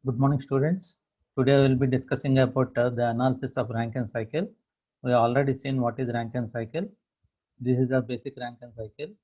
Good morning, students. Today we will be discussing about the analysis of Rankine cycle. We have already seen what is Rankine cycle. This is the basic Rankine cycle.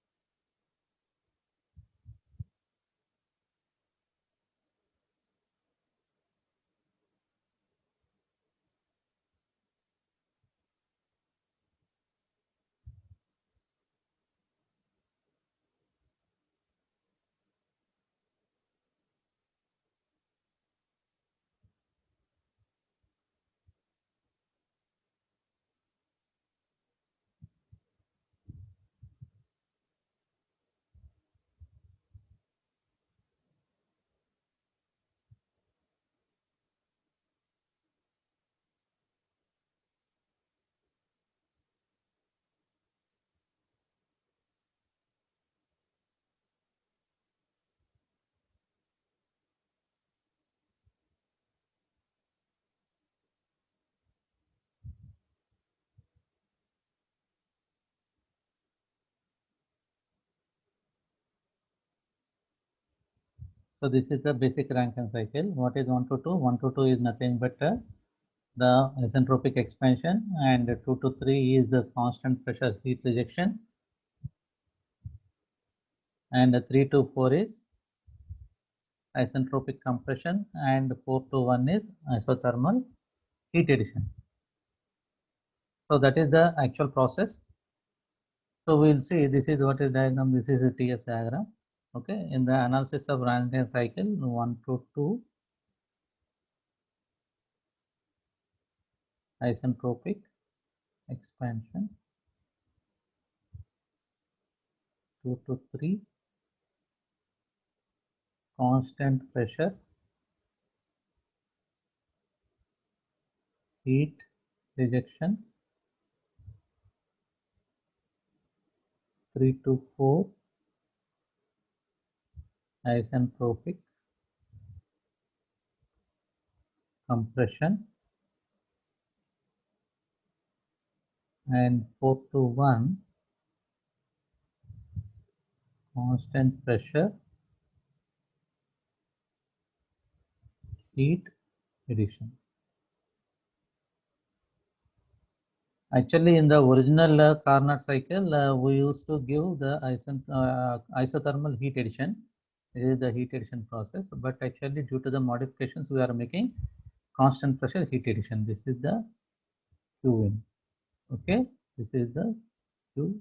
So this is the basic Rankine cycle. What is 1 to 2? 1 to 2 is nothing but the isentropic expansion, and 2 to 3 is the constant pressure heat rejection, and 3 to 4 is isentropic compression, and 4 to 1 is isothermal heat addition. So that is the actual process. So we'll see, this is what is diagram, this is a TS diagram. Okay, in the analysis of Rankine cycle 1 to 2, isentropic expansion, 2 to 3, constant pressure heat rejection, 3 to 4, isentropic compression, and 4 to 1, constant pressure heat addition. Actually, in the original Carnot cycle, we used to give the isothermal heat addition. This is the heat addition process, but actually due to the modifications we are making constant pressure heat addition. This is the Qin. Okay, this is the Q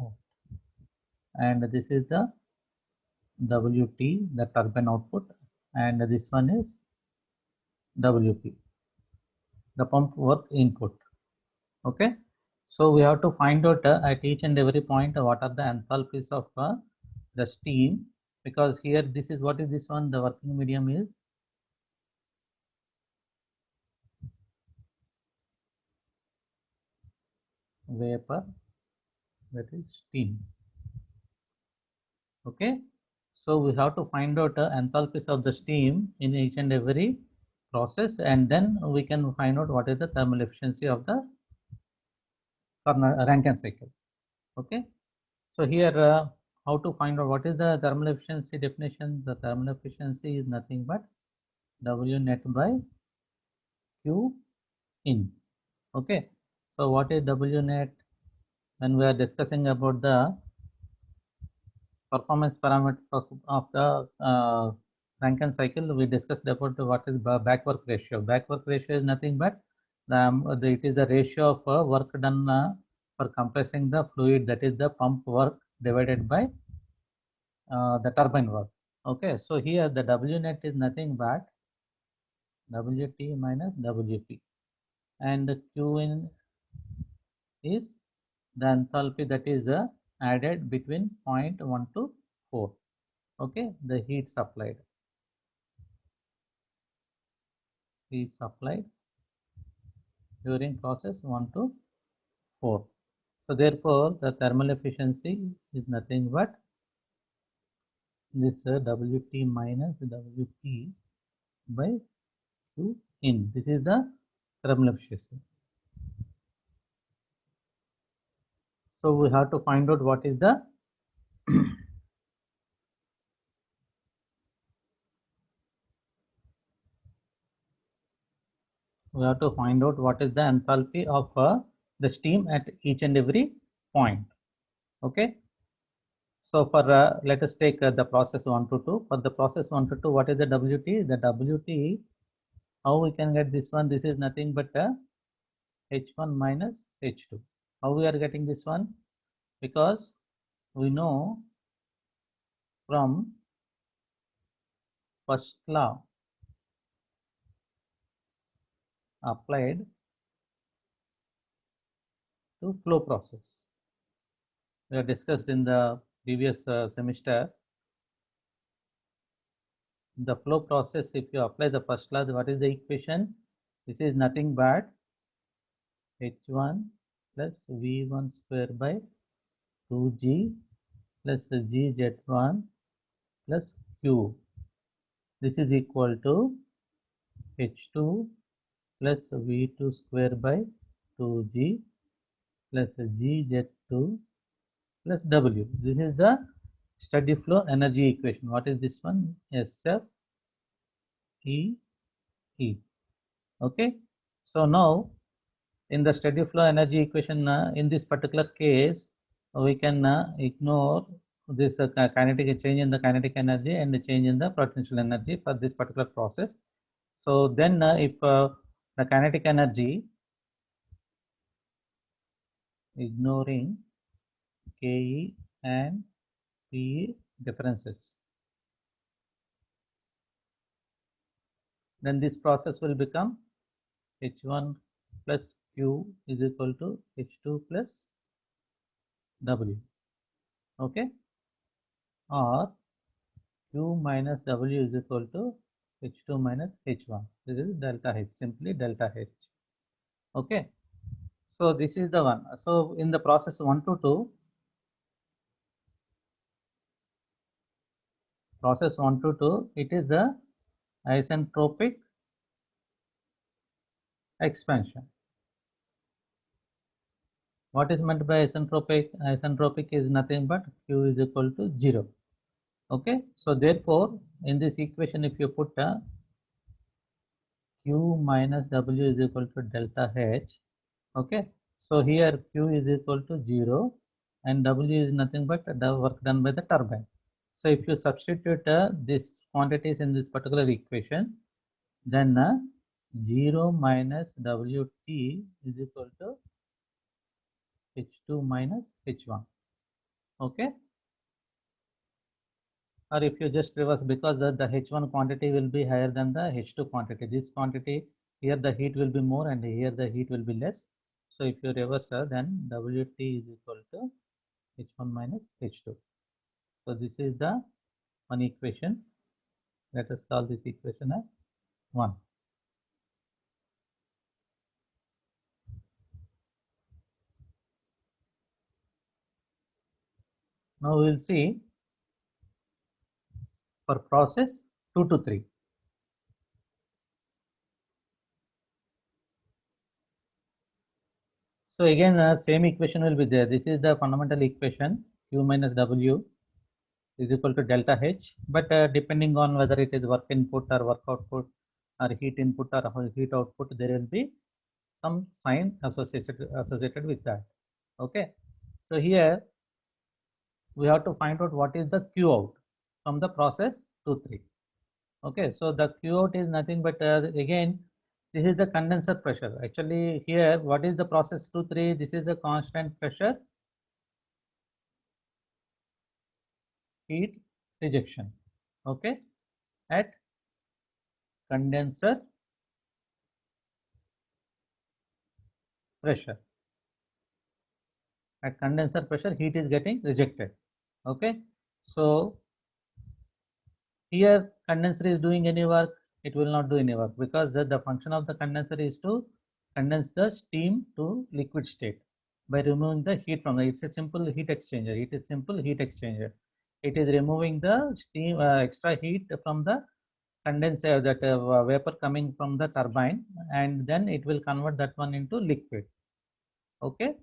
out, and this is the WT, the turbine output, and this one is WP, the pump work input. Okay, so we have to find out at each and every point what are the enthalpies of the steam, because here this is what is this one, the working medium is vapor, that is steam. Okay, so we have to find out enthalpies of the steam in each and every process, and then we can find out what is the thermal efficiency of the Rankine cycle. Okay, so here how to find out what is the thermal efficiency definition? The thermal efficiency is nothing but W net by Q in. Okay, so what is W net? When we are discussing about the performance parameters of the Rankine cycle, we discussed about what is back work ratio. Back work ratio is nothing but it is the ratio of work done for compressing the fluid, that is the pump work, divided by the turbine work. Okay, so here the W net is nothing but WT minus WP, and the Q in is the enthalpy that is added between 0.1 to 4. Okay, the heat supplied during process 1 to 4. So therefore the thermal efficiency is nothing but this WT minus WP by Q in. This is the thermal efficiency. So we have to find out what is the we have to find out what is the enthalpy of the steam at each and every point. Okay. So for let us take the process 1 to 2. For the process 1 to 2, what is the WT? The WT, how we can get this one? This is nothing but H1 minus H2. How we are getting this one? Because we know from first law applied to flow process. We have discussed in the previous semester. The flow process, if you apply the first law, what is the equation? This is nothing but H1 plus V1 square by 2G plus GZ1 plus Q. This is equal to H2 plus V2 square by 2G plus GZ2 plus W. This is the steady flow energy equation. What is this one? SF E E. Okay. So now in the steady flow energy equation, in this particular case, we can ignore this kinetic change in the kinetic energy and the change in the potential energy for this particular process. So then if the kinetic energy, ignoring Ke and Pe differences, then this process will become H1 plus Q is equal to H2 plus W. Okay. Or Q minus W is equal to H2 minus H1. This is delta H, simply delta H. Okay. So this is the one. So in the process 1 to 2, process 1 to 2, it is the isentropic expansion. What is meant by isentropic? Isentropic is nothing but Q is equal to 0. Okay. So therefore, in this equation, if you put Q minus W is equal to delta H. Okay. So here Q is equal to 0 and W is nothing but the work done by the turbine. So if you substitute these quantities in this particular equation, then 0 minus WT is equal to H2 minus H1. Okay. Or if you just reverse, because the H1 quantity will be higher than the H2 quantity. This quantity, here the heat will be more and here the heat will be less. So if you reverse, then WT is equal to H1 minus H2. So this is the one equation. Let us call this equation as 1. Now we will see for process 2 to 3. So again, same equation will be there. This is the fundamental equation, Q minus W is equal to delta H. But depending on whether it is work input or work output or heat input or heat output, there will be some sign associated with that. Okay. So here we have to find out what is the Q out from the process 2, 3. Okay. So the Q out is nothing but again, this is the condenser pressure. Actually here, what is the process 2, 3? This is the constant pressure heat rejection. Okay. At condenser pressure. At condenser pressure, heat is getting rejected. Okay. So here condenser is doing any work, it will not do any work, because the function of the condenser is to condense the steam to liquid state by removing the heat from it. It's a simple heat exchanger. It is simple heat exchanger. It is removing the steam extra heat from the condenser, that vapor coming from the turbine, and then it will convert that one into liquid. Okay.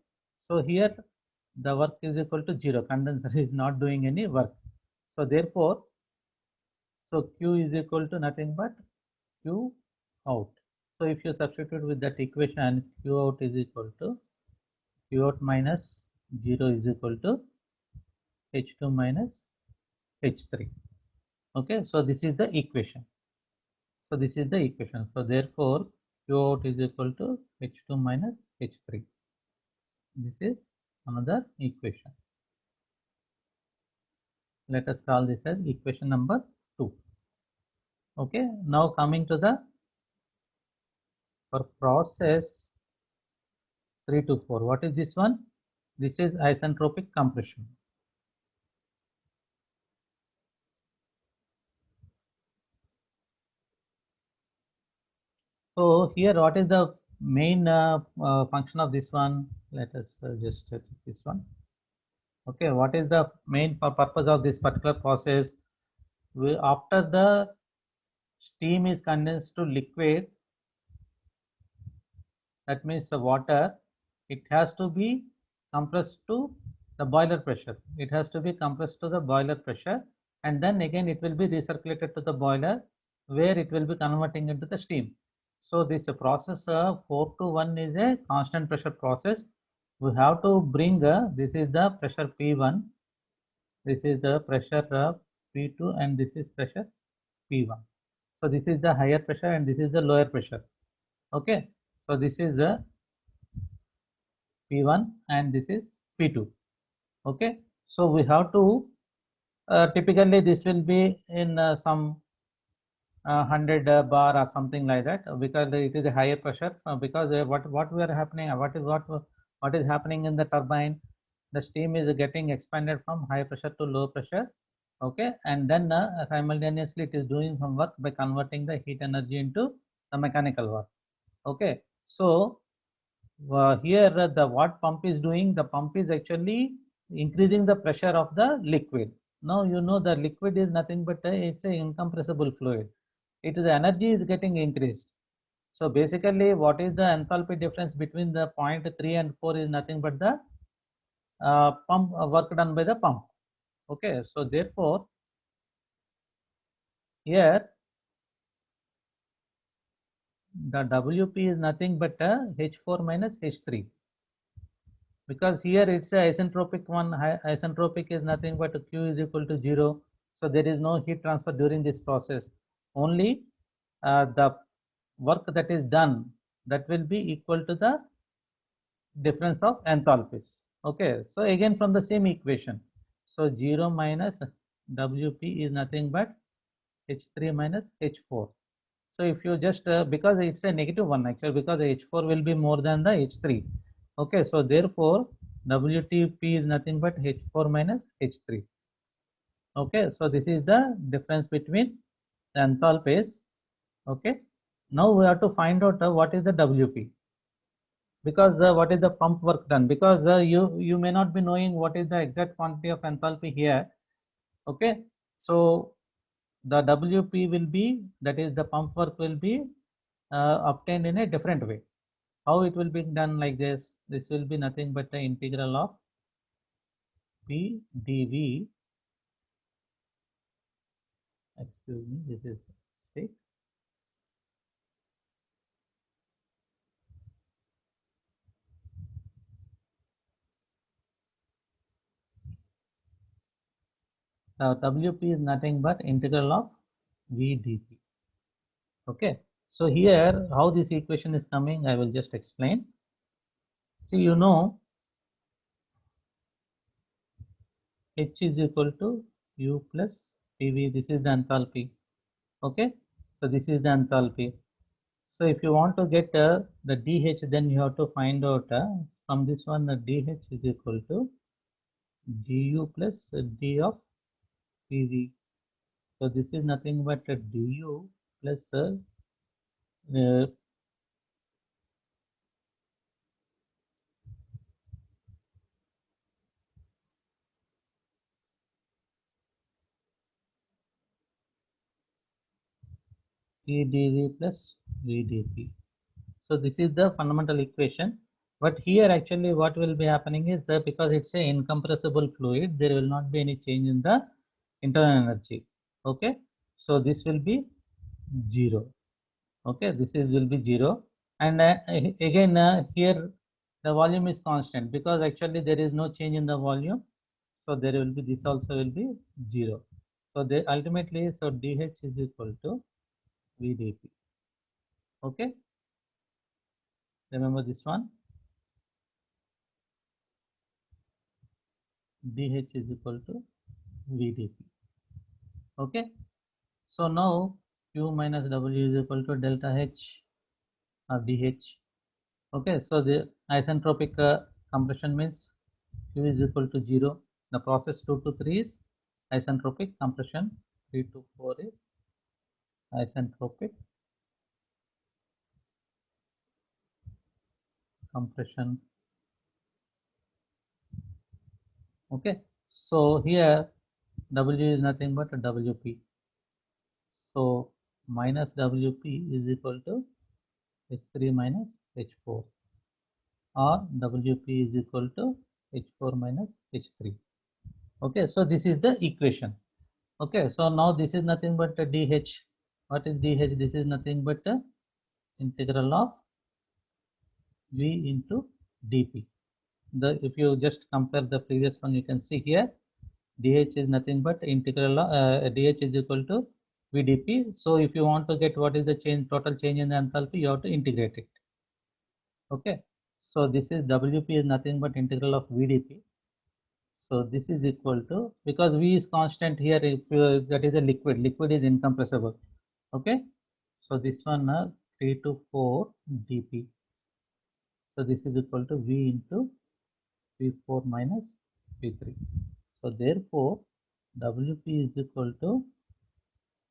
So here the work is equal to 0. Condenser is not doing any work. So therefore, so Q is equal to nothing but Q out. So if you substitute with that equation, Q out is equal to Q out minus 0 is equal to H2 minus H3. Okay, so this is the equation. So this is the equation. So therefore, Q out is equal to H2 minus H3. This is another equation. Let us call this as equation number 2. Okay, now coming to the for process 3 to 4. What is this one? This is isentropic compression. So here, what is the main function of this one? Let us just check this one. Okay, what is the main purpose of this particular process? After the steam is condensed to liquid, that means the water, it has to be compressed to the boiler pressure. It has to be compressed to the boiler pressure, and then again it will be recirculated to the boiler where it will be converting into the steam. So this process 4 to 1 is a constant pressure process. We have to bring this is the pressure P1, this is the pressure P2, and this is pressure P1. So this is the higher pressure and this is the lower pressure. Okay, so this is the P1 and this is P2. Okay, so we have to typically this will be in some 100 bar or something like that, because it is a higher pressure, because what we are happening what is happening in the turbine, the steam is getting expanded from high pressure to low pressure. Okay, and then simultaneously it is doing some work by converting the heat energy into the mechanical work. Okay, so here the what pump is doing, the pump is actually increasing the pressure of the liquid. Now you know the liquid is nothing but it's an incompressible fluid. It is the energy is getting increased. So basically, what is the enthalpy difference between the point 3 and 4 is nothing but the pump work done by the pump. Okay, so therefore here the WP is nothing but H4 minus H3, because here it's a isentropic one. Isentropic is nothing but Q is equal to 0. So there is no heat transfer during this process. Only the work that is done, that will be equal to the difference of enthalpies. Okay, so again from the same equation, so 0 minus WP is nothing but H3 minus H4. So if you just because it's a negative one actually, because the H4 will be more than the H3. Okay, so therefore WTP is nothing but H4 minus H3. Okay, so this is the difference between the enthalpies. Okay, now we have to find out what is the WP, because what is the pump work done, because you may not be knowing what is the exact quantity of enthalpy here. Okay, so the WP will be, that is the pump work will be obtained in a different way. How it will be done like this? This will be nothing but the integral of P dV. Excuse me, this is mistake. WP is nothing but integral of V dP. Okay, so here how this equation is coming, I will just explain. See, you know, H is equal to U plus PV. This is the enthalpy. Okay, so this is the enthalpy. So if you want to get the dH, then you have to find out from this one the dH is equal to du plus d of PV. So this is nothing but du plus PdV plus VdP. So this is the fundamental equation. But here actually what will be happening is because it's an incompressible fluid, there will not be any change in the internal energy. Okay, so this will be 0. Okay, this is will be 0, and again here the volume is constant because actually there is no change in the volume, so there will be, this also will be 0. So they ultimately, so dH is equal to VdP. Okay, remember this one, dH is equal to VdP. Okay, so now Q minus W is equal to delta H of dH. Okay, so the isentropic compression means Q is equal to 0. The process 2 to 3 is isentropic compression, 3 to 4 is isentropic compression. Okay, so here W is nothing but WP. So minus WP is equal to H3 minus H4, or WP is equal to H4 minus H3. Okay, so this is the equation. Okay, so now this is nothing but dH. What is dH? This is nothing but integral of V into dP. If you just compare the previous one, you can see here dH is nothing but integral of dH is equal to VdP. So if you want to get what is the change, total change in the enthalpy, you have to integrate it. Okay, so this is WP is nothing but integral of VdP. So this is equal to, because V is constant here, if that is a liquid is incompressible. Okay, so this one 3 to 4 dP. So this is equal to V into P4 minus P3. So therefore WP is equal to,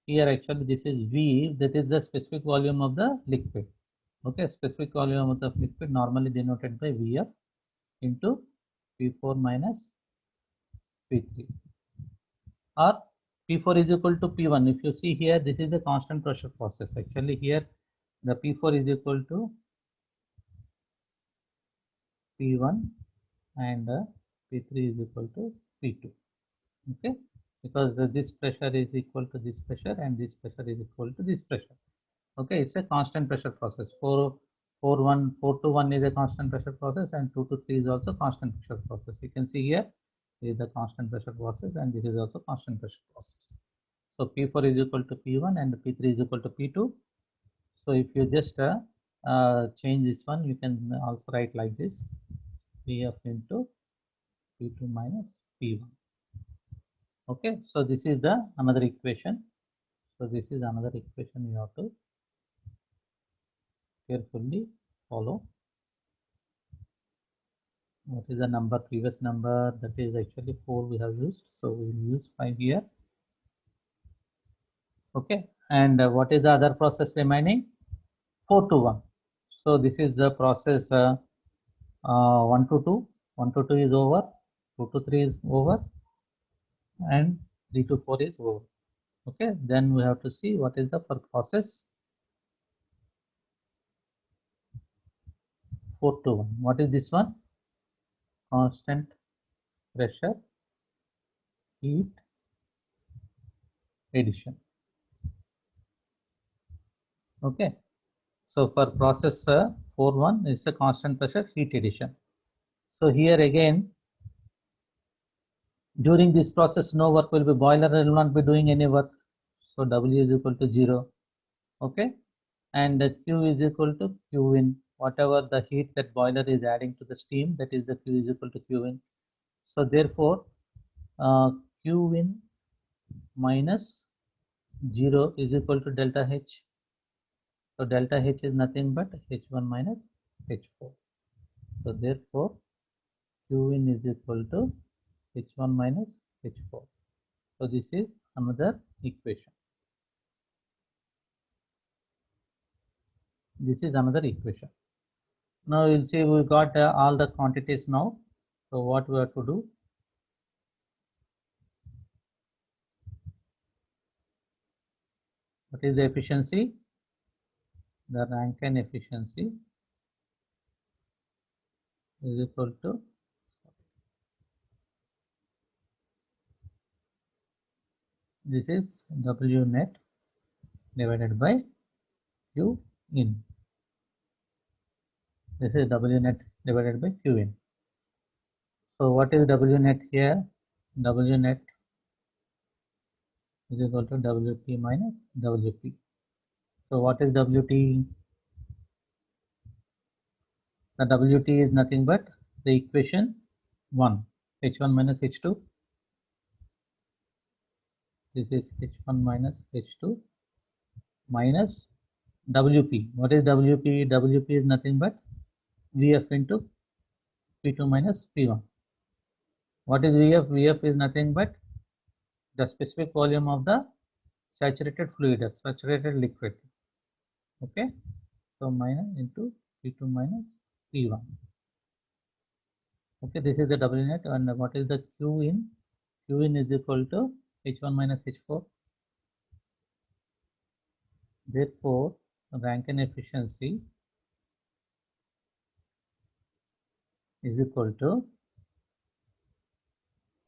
here actually this is V, that is the specific volume of the liquid. Okay, specific volume of the liquid normally denoted by Vf into P4 minus P3, or P4 is equal to P1. If you see here, this is the constant pressure process. Actually here the P4 is equal to P1 and P3 is equal to P2. Okay, because this pressure is equal to this pressure and this pressure is equal to this pressure. Okay, it's a constant pressure process. 4 to 1 is a constant pressure process, and 2 to 3 is also constant pressure process. You can see here is the constant pressure process, and this is also constant pressure process. So P4 is equal to P1 and P3 is equal to P2. So if you just change this one, you can also write like this: Pf into P2 minus P1. Okay, so this is the another equation. So this is another equation you have to carefully follow. What is the number? Previous number, that is actually 4 we have used, so we will use 5 here. Okay, and what is the other process remaining? 4 to 1. So this is the process 1 to 2. 1 to 2 is over, 2 to 3 is over, and 3 to 4 is over. Okay, then we have to see what is the process 4 to 1. What is this one? Constant pressure heat addition. Okay, so for process 4.1 is a constant pressure heat addition. So here again, during this process no work will be, boiler will not be doing any work, so W is equal to 0. Okay, and Q is equal to Q in, whatever the heat that boiler is adding to the steam, that is the Q is equal to Q in. So therefore Q in minus 0 is equal to delta H. So delta H is nothing but H1 minus H4. So therefore Q in is equal to H1 minus H4. So this is another equation. This is another equation. Now we'll see, we got all the quantities now. So what we have to do? What is the efficiency? The Rankine efficiency is equal to this is W net divided by Q in. This is W net divided by Q in. So what is W net here? W net is equal to WP minus WP. So what is WT? The WT is nothing but the equation 1, H1 minus H2. This is H1 minus H2 minus WP. What is WP? WP is nothing but VF into P2 minus P1. What is VF? VF is nothing but the specific volume of the saturated fluid, saturated liquid. Okay, so minus into P2 minus P1. Okay, this is the W net, and what is the Q in? Q in is equal to H1 minus H4. Therefore, Rankine efficiency is equal to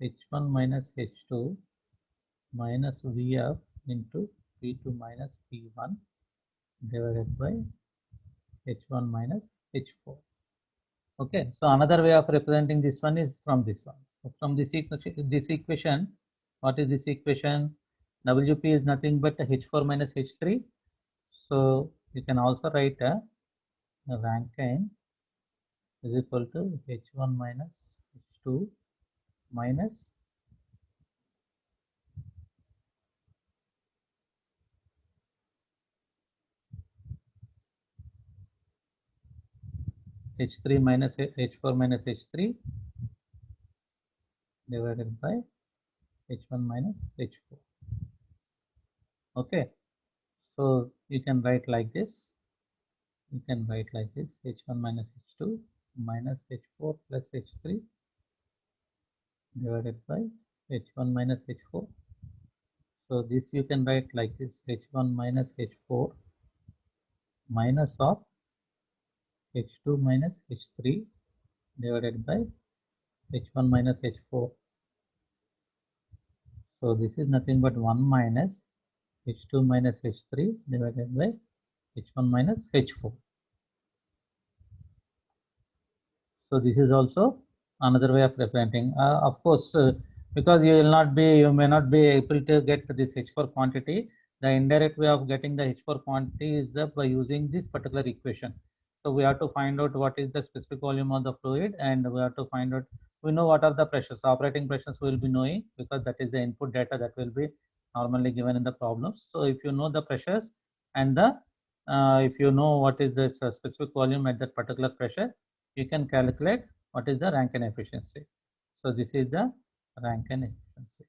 H1 minus H2 minus VF into P2 minus P1 divided by H1 minus H4. Okay, so another way of representing this one is from this one. So from this equation, what is this equation? WP is nothing but H4 minus H3. So you can also write a Rankine is equal to H1 minus H2 minus H3 minus H4 minus H3 divided by H1 minus H4. Okay, so you can write like this. You can write like this: H1 minus H2 minus H4 plus H3 divided by H1 minus H4. So this you can write like this: H1 minus H4 minus of H2 minus H3 divided by H1 minus H4. So this is nothing but 1 minus H2 minus H3 divided by H1 minus H4. So this is also another way of representing. Of course, because you may not be able to get this H4 quantity. The indirect way of getting the H4 quantity is by using this particular equation. So we have to find out what is the specific volume of the fluid, and we have to find out, we know what are the pressures. Operating pressures we will be knowing, because that is the input data that will be normally given in the problems. So if you know the pressures and the if you know what is the specific volume at that particular pressure, you can calculate what is the Rankine efficiency. So this is the Rankine efficiency.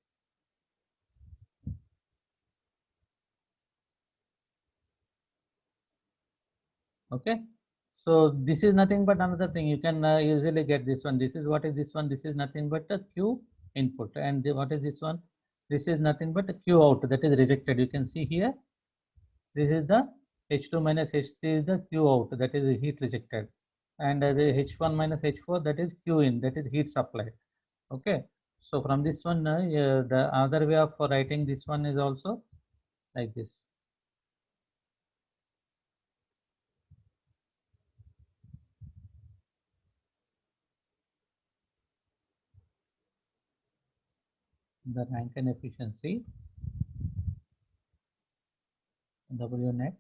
Okay, so this is nothing but another thing. You can easily get this one. This is what is this one? This is nothing but a Q input. And what is this one? This is nothing but a Q out, that is rejected. You can see here, this is the H2 minus H3 is the Q out, that is heat rejected. And the H1 minus H4, that is Q in, that is heat supplied. Okay, so from this one, the other way of writing this one is also like this. The Rankine efficiency, W net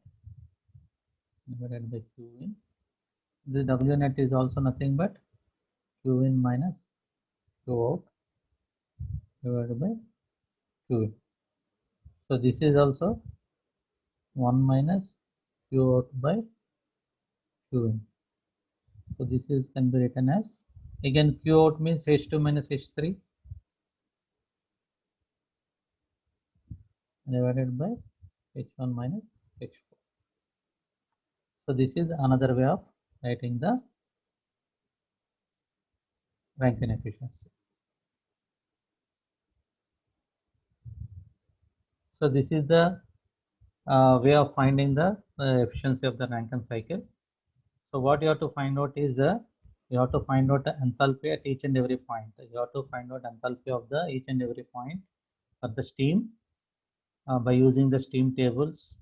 divided by Q in. The W net is also nothing but Q in minus Q out divided by Q in. So this is also 1 minus Q out by Q in. So this is can be written as, again, Q out means H2 minus H3 divided by H1 minus H4. So this is another way of writing the Rankine efficiency. So this is the way of finding the efficiency of the Rankine cycle. So what you have to find out is you have to find out the enthalpy at each and every point. You have to find out enthalpy of the each and every point for the steam by using the steam tables,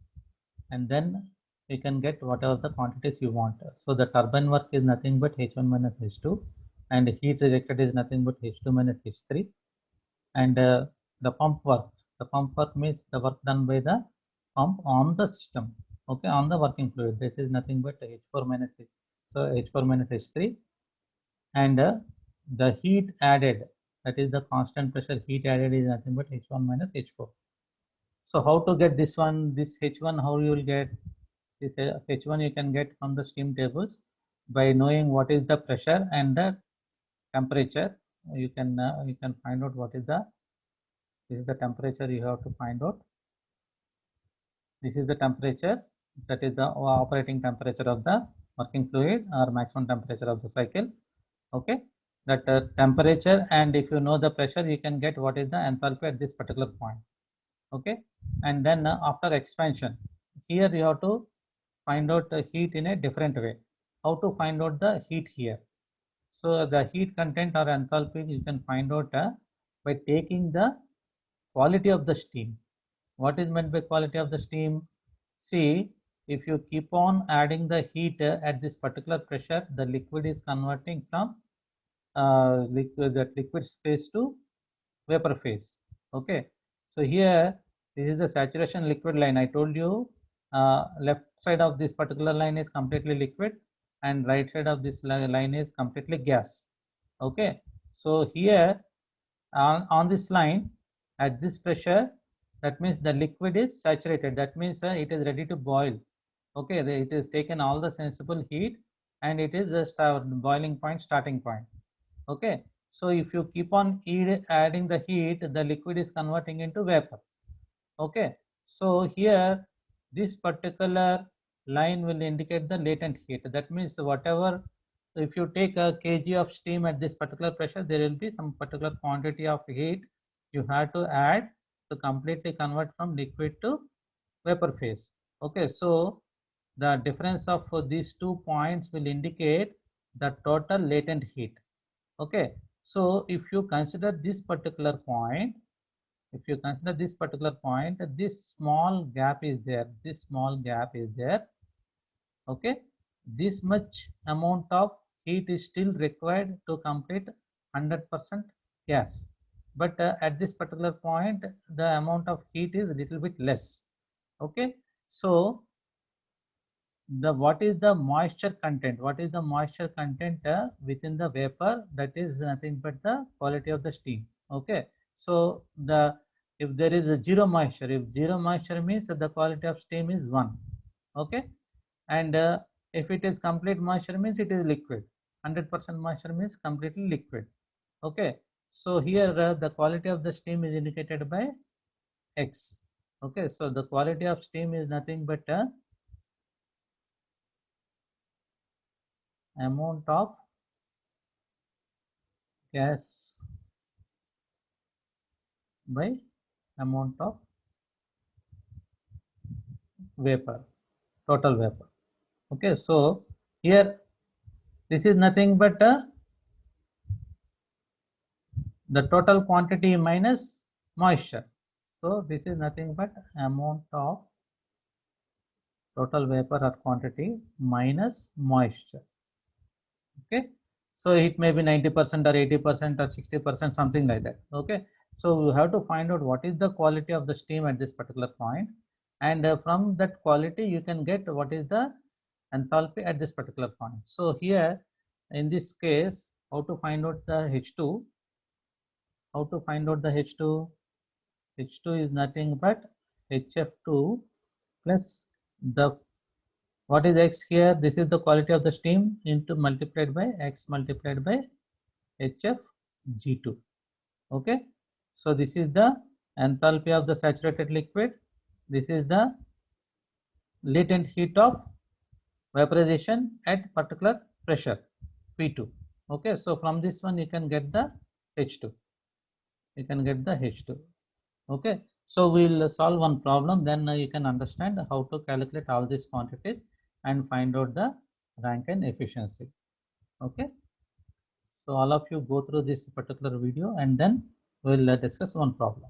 and then you can get whatever the quantities you want. So the turbine work is nothing but H1 minus H2, and heat rejected is nothing but H2 minus H3. And the pump work means the work done by the pump on the system, okay, on the working fluid. This is nothing but H4 minus H, so H4 minus H3. And the heat added, that is the constant pressure heat added, is nothing but H1 minus H4. So how to get this one, this H1, how you will get this H1? You can get from the steam tables by knowing what is the pressure and the temperature. You can find out what is the, this is the temperature you have to find out. This is the temperature, that is the operating temperature of the working fluid or maximum temperature of the cycle. Okay, that temperature, and if you know the pressure, you can get what is the enthalpy at this particular point. Okay, and then after expansion, here you have to find out the heat in a different way. How to find out the heat here? So the heat content or enthalpy you can find out by taking the quality of the steam. What is meant by quality of the steam? See, if you keep on adding the heat at this particular pressure, the liquid is converting from liquid phase to vapor phase. Okay, so here this is the saturation liquid line. I told you left side of this particular line is completely liquid and right side of this line is completely gas. Okay, so here on this line at this pressure, that means the liquid is saturated, that means it is ready to boil. Okay, it is taken all the sensible heat and it is the boiling point, starting point. Okay, so if you keep on adding the heat, the liquid is converting into vapor. Okay, so here this particular line will indicate the latent heat. That means whatever, if you take a kg of steam at this particular pressure, there will be some particular quantity of heat you have to add to completely convert from liquid to vapor phase. Okay, so the difference of these 2 points will indicate the total latent heat. Okay, so if you consider this particular point, this small gap is there, okay, this much amount of heat is still required to complete 100% gas, but at this particular point the amount of heat is a little bit less. Okay, so what is the moisture content, within the vapor? That is nothing but the quality of the steam. Okay, so if there is a zero moisture, means that the quality of steam is 1. Okay, and if it is complete moisture means it is liquid. 100% moisture means completely liquid. Okay, so here the quality of the steam is indicated by X. Okay, so the quality of steam is nothing but amount of gas by amount of vapor, total vapor. Okay, so here this is nothing but the total quantity minus moisture. So this is nothing but amount of total vapor or quantity minus moisture. Okay, so it may be 90% or 80% or 60%, something like that. Okay, so you have to find out what is the quality of the steam at this particular point, and from that quality you can get what is the enthalpy at this particular point. So here in this case, how to find out the H2? H2 is nothing but HF2 plus the, what is X here? This is the quality of the steam into multiplied by X multiplied by HFG2. Okay, so this is the enthalpy of the saturated liquid. This is the latent heat of vaporization at particular pressure P2. Okay, so from this one you can get the H2. Okay, so we'll solve one problem, then you can understand how to calculate all these quantities and find out the Rankine efficiency. Okay, so all of you go through this particular video and then we'll discuss one problem.